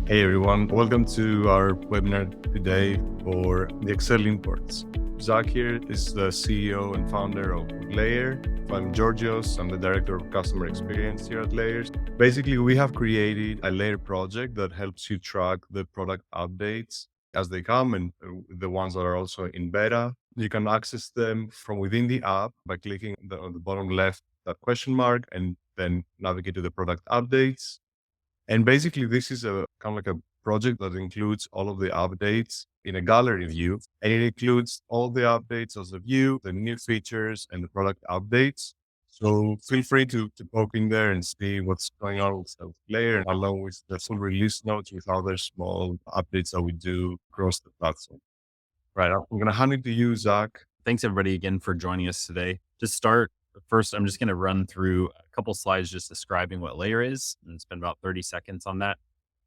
Hey everyone, welcome to our webinar today for the Excel imports. Zach here is the CEO and founder of Layer. I'm Georgios, I'm the Director of Customer Experience here at Layers. Basically, we have created a Layer project that helps you track the product updates as they come and the ones that are also in beta. You can access them from within the app by clicking on the bottom left, that question mark, and then navigate to the product updates. And basically, this is a kind of like a project that includes all of the updates in a gallery view, and it includes all the updates as a view, the new features, and the product updates. So feel free to poke in there and see what's going on with the player, along with the full release notes with other small updates that we do across the platform. Right. I'm going to hand it to you, Zach. Thanks everybody again for joining us today. To start, first, I'm just going to run through a couple slides just describing what Layer is and spend about 30 seconds on that,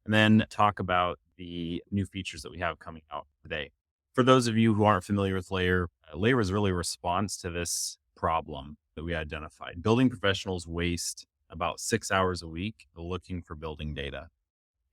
and then talk about the new features that we have coming out today. For those of you who aren't familiar with Layer, Layer is really a response to this problem that we identified. Building professionals waste about 6 hours a week looking for building data.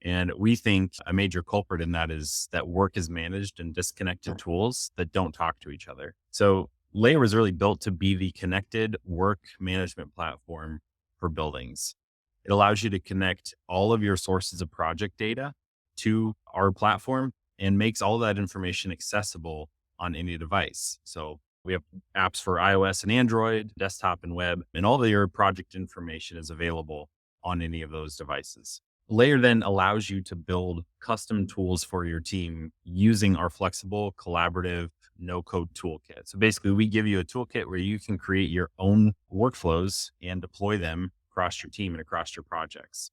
And we think a major culprit in that is that work is managed in disconnected tools that don't talk to each other. So Layer was really built to be the connected work management platform for buildings. It allows you to connect all of your sources of project data to our platform and makes all that information accessible on any device. So we have apps for iOS and Android, desktop and web, and all of your project information is available on any of those devices. Layer then allows you to build custom tools for your team using our flexible, collaborative, no-code toolkit. So basically, we give you a toolkit where you can create your own workflows and deploy them across your team and across your projects.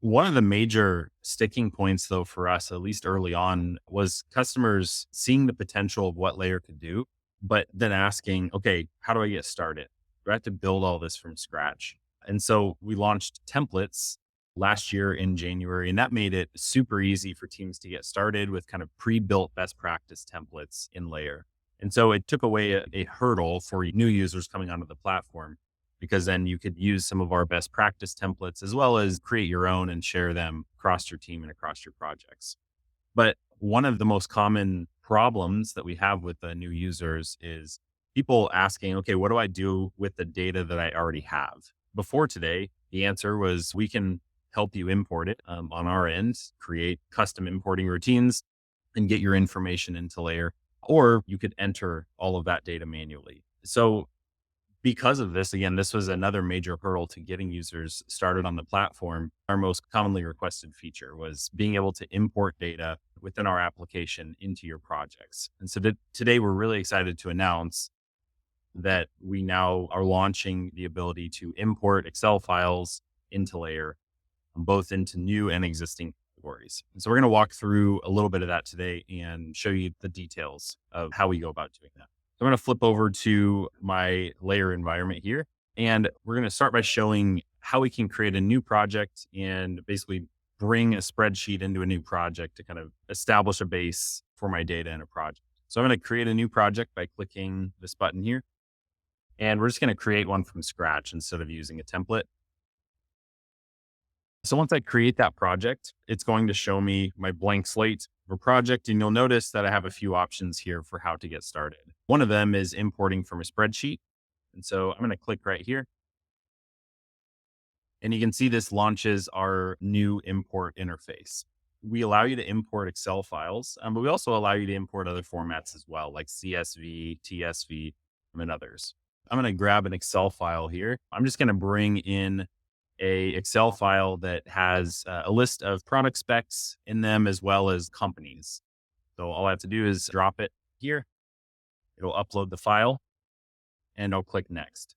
One of the major sticking points, though, for us, at least early on, was customers seeing the potential of what Layer could do, but then asking, okay, how do I get started? Do I have to build all this from scratch? And so we launched templates last year in January, and that made it super easy for teams to get started with kind of pre-built best practice templates in Layer. And so it took away a hurdle for new users coming onto the platform, because then you could use some of our best practice templates as well as create your own and share them across your team and across your projects. But one of the most common problems that we have with the new users is people asking, okay, what do I do with the data that I already have? Before today, the answer was we can help you import it on our end, create custom importing routines, and get your information into Layer, or you could enter all of that data manually. So because of this, again, this was another major hurdle to getting users started on the platform. Our most commonly requested feature was being able to import data within our application into your projects. And so today we're really excited to announce that we now are launching the ability to import Excel files into Layer, both into new and existing categories. And so we're going to walk through a little bit of that today and show you the details of how we go about doing that. So I'm going to flip over to my Layer environment here, and we're going to start by showing how we can create a new project and basically bring a spreadsheet into a new project to kind of establish a base for my data in a project. So I'm going to create a new project by clicking this button here, and we're just going to create one from scratch instead of using a template. So once I create that project, it's going to show me my blank slate of a project. And you'll notice that I have a few options here for how to get started. One of them is importing from a spreadsheet. And so I'm going to click right here. And you can see this launches our new import interface. We allow you to import Excel files, but we also allow you to import other formats as well, like CSV, TSV, and others. I'm going to grab an Excel file here. I'm just going to bring in a Excel file that has a list of product specs in them as well as companies. So all I have to do is drop it here. It'll upload the file and I'll click next.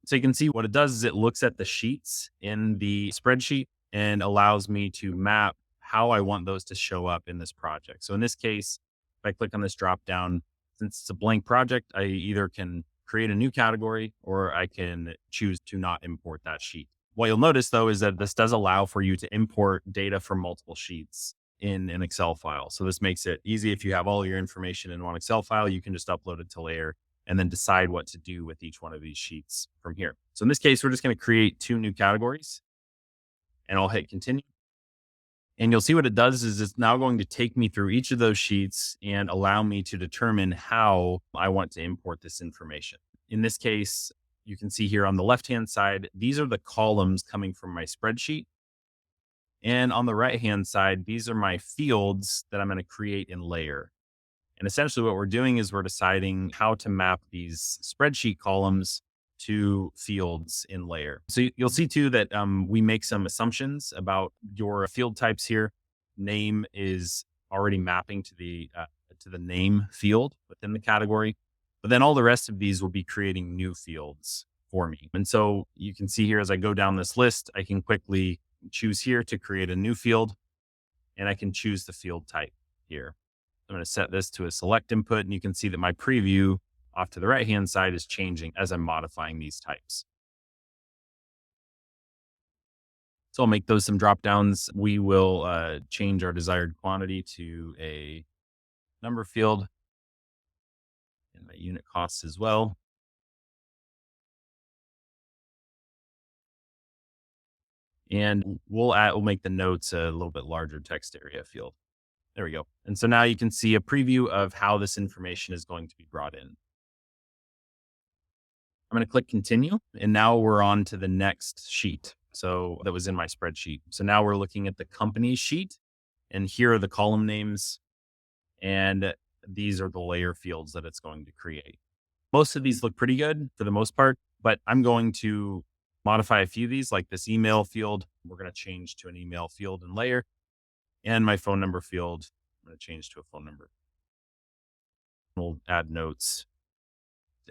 So you can see what it does is it looks at the sheets in the spreadsheet and allows me to map how I want those to show up in this project. So in this case, if I click on this drop down, since it's a blank project, I either can create a new category or I can choose to not import that sheet. What you'll notice though is that this does allow for you to import data from multiple sheets in an Excel file. So this makes it easy. If you have all your information in one Excel file, you can just upload it to Layer and then decide what to do with each one of these sheets from here. So in this case, we're just going to create 2 new categories and I'll hit continue. And you'll see what it does is it's now going to take me through each of those sheets and allow me to determine how I want to import this information. In this case, you can see here on the left-hand side, these are the columns coming from my spreadsheet. And on the right-hand side, these are my fields that I'm going to create in Layer. And essentially what we're doing is we're deciding how to map these spreadsheet columns to fields in Layer. So you'll see too that we make some assumptions about your field types here. Name is already mapping to the name field within the category, but then all the rest of these will be creating new fields for me. And so you can see here as I go down this list, I can quickly choose here to create a new field, and I can choose the field type here. I'm going to set this to a select input, and you can see that my preview off to the right-hand side is changing as I'm modifying these types. So I'll make those some drop downs. We will change our desired quantity to a number field and my unit costs as well. And we'll make the notes a little bit larger text area field. There we go. And so now you can see a preview of how this information is going to be brought in. I'm going to click continue, and now we're on to the next sheet. So that was in my spreadsheet. So now we're looking at the company sheet, and here are the column names, and these are the layer fields that it's going to create. Most of these look pretty good for the most part, but I'm going to modify a few of these, like this email field. We're going to change to an email field in Layer, and my phone number field, I'm going to change to a phone number. We'll add notes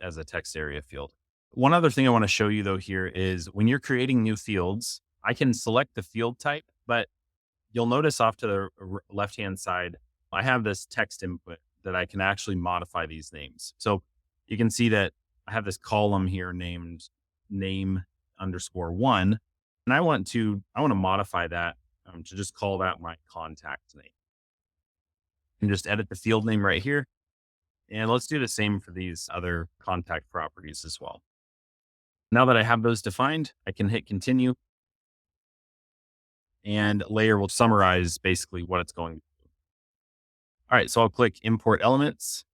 as a text area field. One other thing I want to show you though here is when you're creating new fields, I can select the field type, but you'll notice off to the left-hand side, I have this text input that I can actually modify these names. So you can see that I have this column here named name_1, and I want to modify that to just call that my contact name. You can just edit the field name right here. And let's do the same for these other contact properties as well. Now that I have those defined, I can hit continue, and Layer will summarize basically what it's going to do. All right, so I'll click import elements,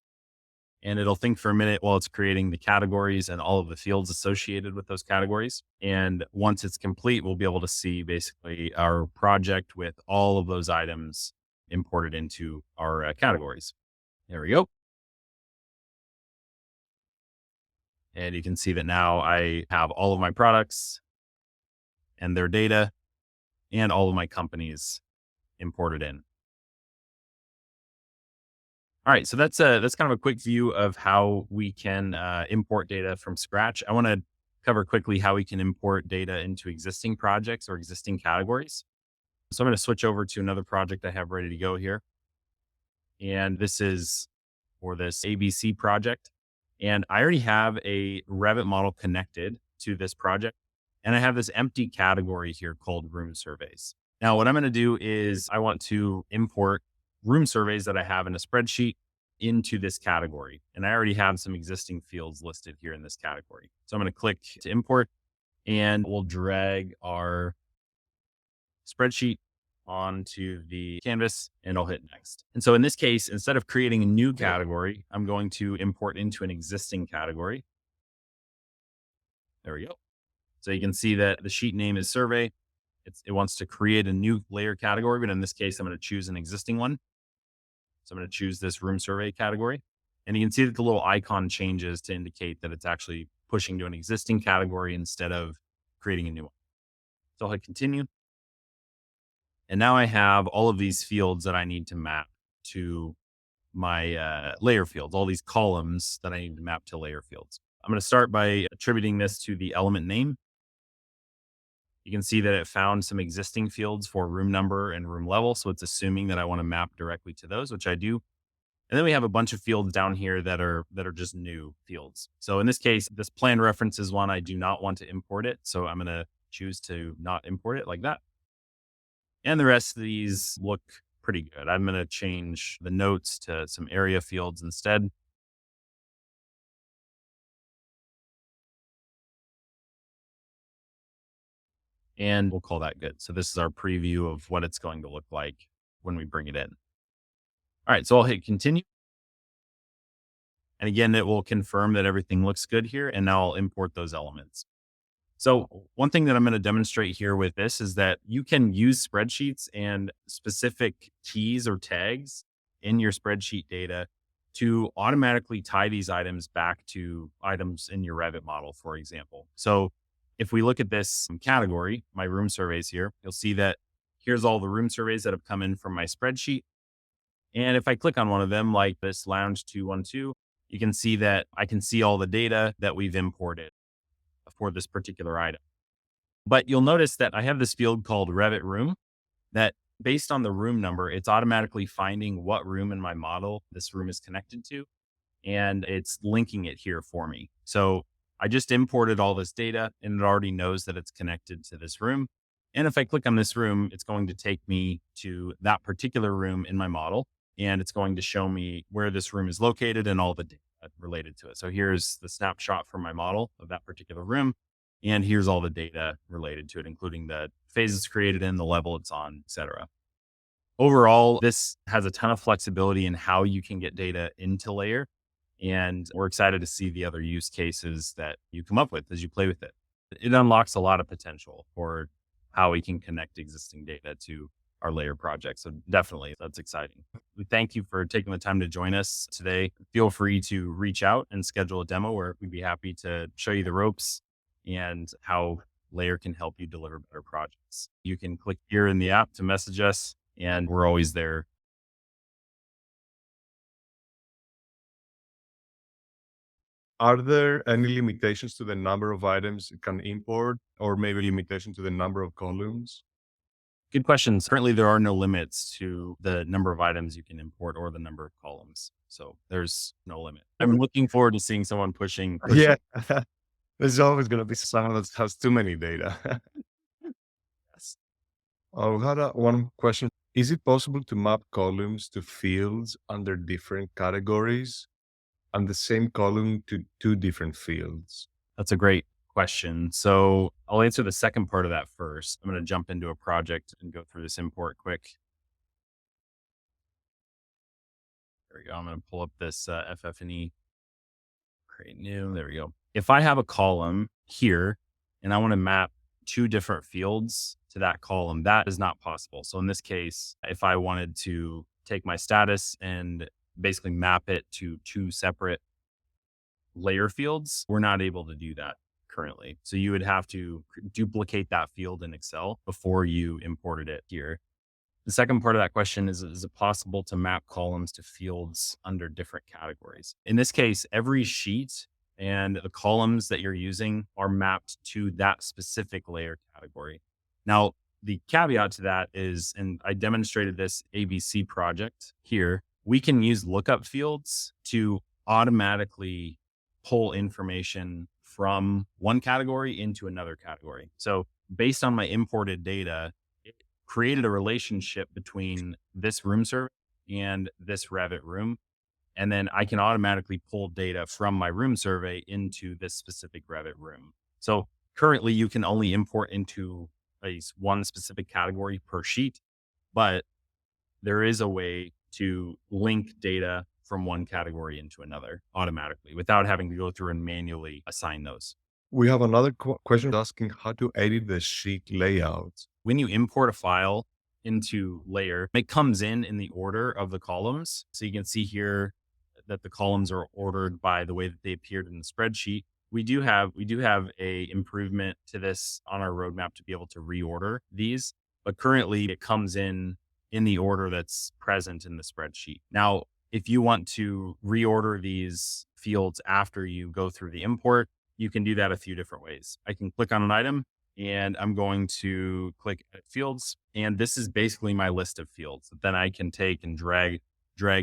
and it'll think for a minute while it's creating the categories and all of the fields associated with those categories. And once it's complete, we'll be able to see basically our project with all of those items imported into our categories. There we go. And you can see that now I have all of my products and their data and all of my companies imported in. All right, so that's kind of a quick view of how we can import data from scratch. I want to cover quickly how we can import data into existing projects or existing categories. So I'm going to switch over to another project I have ready to go here. And this is for this ABC project. And I already have a Revit model connected to this project. And I have this empty category here called room surveys. Now, what I'm going to do is I want to import room surveys that I have in a spreadsheet into this category. And I already have some existing fields listed here in this category. So I'm going to click to import, and we'll drag our spreadsheet onto the canvas, and I'll hit next. And so in this case, instead of creating a new category, I'm going to import into an existing category. There we go. So you can see that the sheet name is survey. It wants to create a new layer category, but in this case, I'm going to choose an existing one. So I'm going to choose this room survey category. And you can see that the little icon changes to indicate that it's actually pushing to an existing category instead of creating a new one. So I'll hit continue. And now I have all of these fields that I need to map to my layer fields, all these columns that I need to map to layer fields. I'm going to start by attributing this to the element name. You can see that it found some existing fields for room number and room level. So it's assuming that I want to map directly to those, which I do. And then we have a bunch of fields down here that are just new fields. So in this case, this plan reference is one I do not want to import it. So I'm going to choose to not import it like that. And the rest of these look pretty good. I'm going to change the notes to some area fields instead. and we'll call that good. So this is our preview of what it's going to look like when we bring it in. All right, so I'll hit continue. And again, it will confirm that everything looks good here. And now I'll import those elements. So one thing that I'm going to demonstrate here with this is that you can use spreadsheets and specific keys or tags in your spreadsheet data to automatically tie these items back to items in your Revit model, for example. So if we look at this category, my room surveys here, you'll see that here's all the room surveys that have come in from my spreadsheet. And if I click on one of them, like this Lounge 212, you can see that I can see all the data that we've imported for this particular item. But you'll notice that I have this field called Revit Room that based on the room number, it's automatically finding what room in my model this room is connected to, and it's linking it here for me. So I just imported all this data and it already knows that it's connected to this room. And if I click on this room, it's going to take me to that particular room in my model, and it's going to show me where this room is located and all the data related to it. So here's the snapshot from my model of that particular room. And here's all the data related to it, including the phase it's created in, the level it's on, et cetera. Overall, this has a ton of flexibility in how you can get data into Layer. And we're excited to see the other use cases that you come up with as you play with it. It unlocks a lot of potential for how we can connect existing data to our Layer project. So definitely, that's exciting. We thank you for taking the time to join us today. Feel free to reach out and schedule a demo where we'd be happy to show you the ropes and how Layer can help you deliver better projects. You can click here in the app to message us, and we're always there. Are there any limitations to the number of items it can import, or maybe limitation to the number of columns? Good questions. Currently, there are no limits to the number of items you can import or the number of columns. So there's no limit. I'm looking forward to seeing someone pushing. Yeah, there's always going to be someone that has too many data. Yes. Oh, we had one question. Is it possible to map columns to fields under different categories and the same column to two different fields? That's a great question. So I'll answer the second part of that first. I'm going to jump into a project and go through this import quick. There we go. I'm going to pull up this FF&E, create new. There we go. If I have a column here and I want to map two different fields to that column, that is not possible. So in this case, if I wanted to take my status and basically map it to two separate layer fields, we're not able to do that currently. So you would have to duplicate that field in Excel before you imported it here. The second part of that question is it possible to map columns to fields under different categories? In this case, every sheet and the columns that you're using are mapped to that specific layer category. Now, the caveat to that is, and I demonstrated this ABC project here, we can use lookup fields to automatically pull information from one category into another category. So based on my imported data, it created a relationship between this room survey and this Revit room. And then I can automatically pull data from my room survey into this specific Revit room. So currently you can only import into one specific category per sheet, but there is a way to link data from one category into another automatically without having to go through and manually assign those. We have another question asking how to edit the sheet layout. When you import a file into Layer, it comes in the order of the columns. So you can see here that the columns are ordered by the way that they appeared in the spreadsheet. We do have a improvement to this on our roadmap to be able to reorder these, but currently it comes in the order that's present in the spreadsheet. Now, if you want to reorder these fields after you go through the import, you can do that a few different ways. I can click on an item and I'm going to click Edit Fields. And this is basically my list of fields that then I can take and drag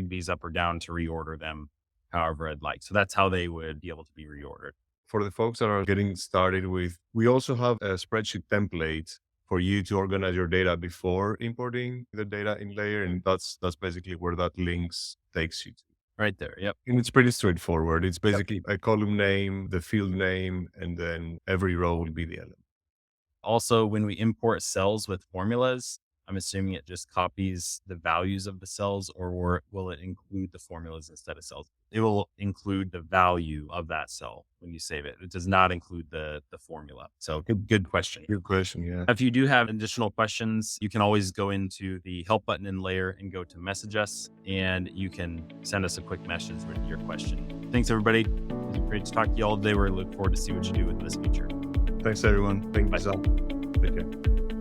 these up or down to reorder them however I'd like. So that's how they would be able to be reordered. For the folks that are getting started with, we also have a spreadsheet template for you to organize your data before importing the data in Layer. And that's basically where that links takes you to. Right there. Yep. And it's pretty straightforward. It's basically a column name, the field name, and then every row will be the element. Also, when we import cells with formulas, I'm assuming it just copies the values of the cells, or will it include the formulas instead of cells? It will include the value of that cell when you save it. It does not include the formula. So good question. Good question. Yeah. If you do have additional questions, you can always go into the help button in Layer and go to message us, and you can send us a quick message with your question. Thanks, everybody. It was great to talk to you all today. We look forward to see what you do with this feature. Thanks, everyone. Thank you, Bye. Zach. Take care.